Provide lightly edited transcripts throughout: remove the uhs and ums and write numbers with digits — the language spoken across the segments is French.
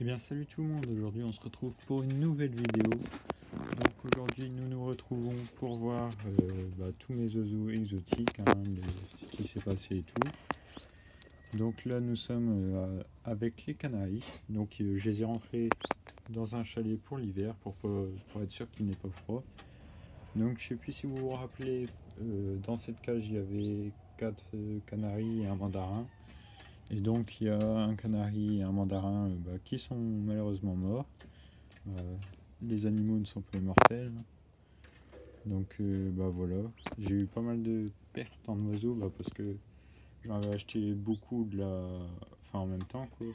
Eh bien salut tout le monde, aujourd'hui on se retrouve pour une nouvelle vidéo. Donc aujourd'hui nous nous retrouvons pour voir tous mes oiseaux exotiques, ce qui s'est passé et tout. Donc là nous sommes avec les canaris, donc je les ai rentrés dans un chalet pour l'hiver pour être sûr qu'il n'est pas froid. Donc je sais plus si vous vous rappelez, dans cette cage il y avait 4 canaris et un mandarin. Et donc il y a un canari et un mandarin qui sont malheureusement morts. Les animaux ne sont pas immortels. Donc voilà, j'ai eu pas mal de pertes en oiseaux parce que j'en avais acheté beaucoup en même temps quoi.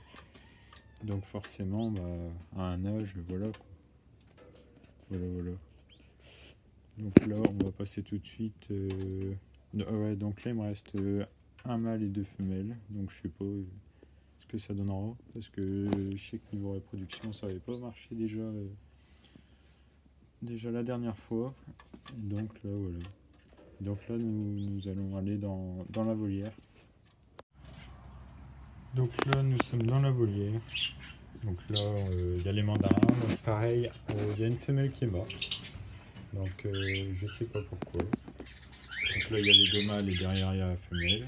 Donc forcément à un âge voilà quoi. Voilà. Donc là on va passer tout de suite. Donc là il me reste un mâle et 2 femelles. Donc je sais pas ce que ça donnera parce que je sais que niveau reproduction ça n'avait pas marché déjà la dernière fois. Donc là voilà. Donc là nous allons aller dans la volière. Donc là nous sommes dans la volière. Donc là il y a les mandarins. Donc pareil, il y a une femelle qui est morte. Donc je sais pas pourquoi. Donc là il y a les 2 mâles et derrière il y a la femelle.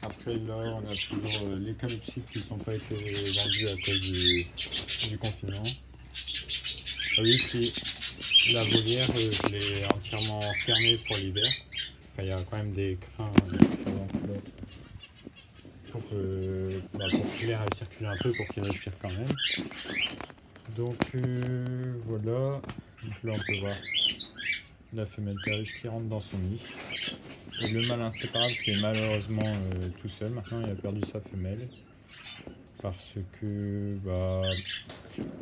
Après là on a toujours les calopsites qui ne sont pas été vendus à cause du confinement. Ah oui, puis la volière je l'ai entièrement fermée pour l'hiver. Enfin il y a quand même des crins pour que l'air circule un peu, pour qu'il respire quand même. Donc voilà. Donc là on peut voir la femelle perruche qui rentre dans son nid. Et le mâle inséparable qui est malheureusement tout seul. Maintenant il a perdu sa femelle. Parce que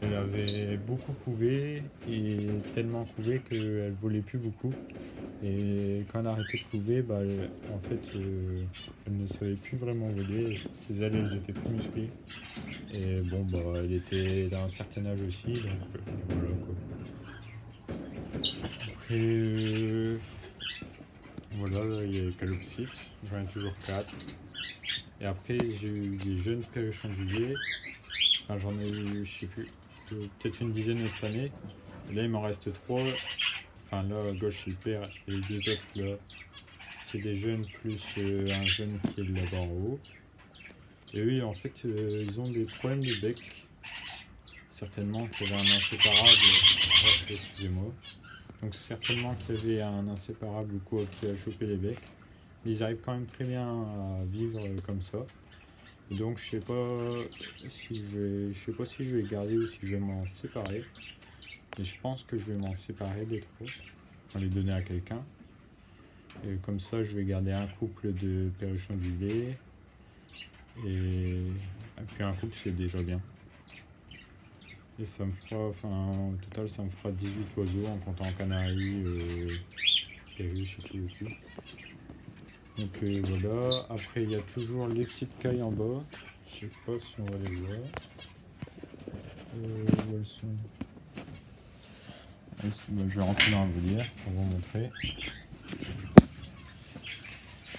elle avait beaucoup couvé et tellement couvé qu'elle volait plus beaucoup. Et quand elle a arrêté de couver, en fait elle ne savait plus vraiment voler. Ses ailes elles étaient plus musclées. Et bon elle était d'un certain âge aussi, donc voilà quoi. Après voilà, il y a les calopsites, j'en ai toujours 4. Et après j'ai eu des jeunes perruches ondulés. Enfin, j'en ai eu, je sais plus, peut-être une dizaine cette année. Et là il m'en reste 3. Enfin là à gauche c'est le père et les 2 autres là c'est des jeunes plus un jeune qui est là-bas en haut. Et oui en fait ils ont des problèmes de bec. Certainement qu'il y avait un inséparable. Excusez-moi. Donc certainement qu'il y avait un inséparable qui a chopé les becs. Ils arrivent quand même très bien à vivre comme ça. Et donc je sais pas si je vais garder ou si je vais m'en séparer. Et je pense que je vais m'en séparer des 3, les donner à quelqu'un. Et comme ça je vais garder un couple de perruches ondulés. Et puis un couple c'est déjà bien. Et ça me fera, au total ça me fera 18 oiseaux en comptant canaris, perruches et tout. Donc voilà, après il y a toujours les petites cailles en bas. Je sais pas si on va les voir. Où elles sont? Je vais rentrer dans la volière pour vous montrer.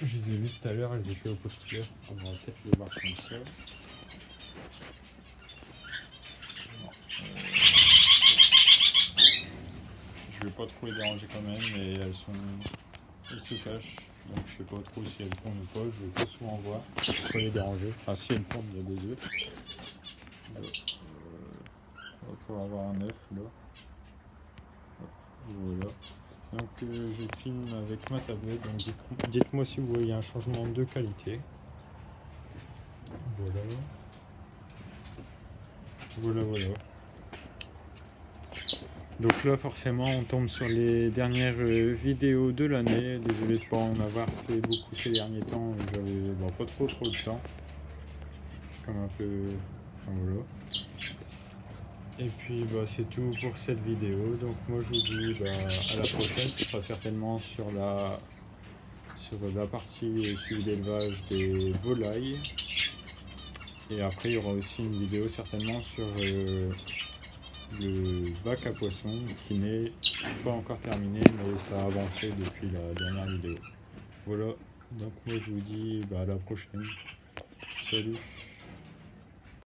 Je les ai vues tout à l'heure, elles étaient au coquilleur. On va peut-être les voir comme ça. Je vais pas trop les déranger quand même, mais elles se cachent. Donc je sais pas trop si elles pondent ou pas, je vais pas souvent voir, je vais pas les déranger. Enfin si elles pondent, il y a des œufs. On va pouvoir avoir un œuf là. Voilà. Donc je filme avec ma tablette, donc dites-moi si vous voyez un changement de qualité. Voilà. Donc là forcément on tombe sur les dernières vidéos de l'année. Désolé de ne pas en avoir fait beaucoup ces derniers temps, j'avais pas trop de temps. Comme un peu. Enfin, voilà. Et puis c'est tout pour cette vidéo. Donc moi je vous dis à la prochaine. Ce sera certainement sur la partie suivie d'élevage des volailles. Et après il y aura aussi une vidéo certainement sur le bac à poissons qui n'est pas encore terminé, mais ça a avancé depuis la dernière vidéo. Voilà, donc moi je vous dis à la prochaine. Salut.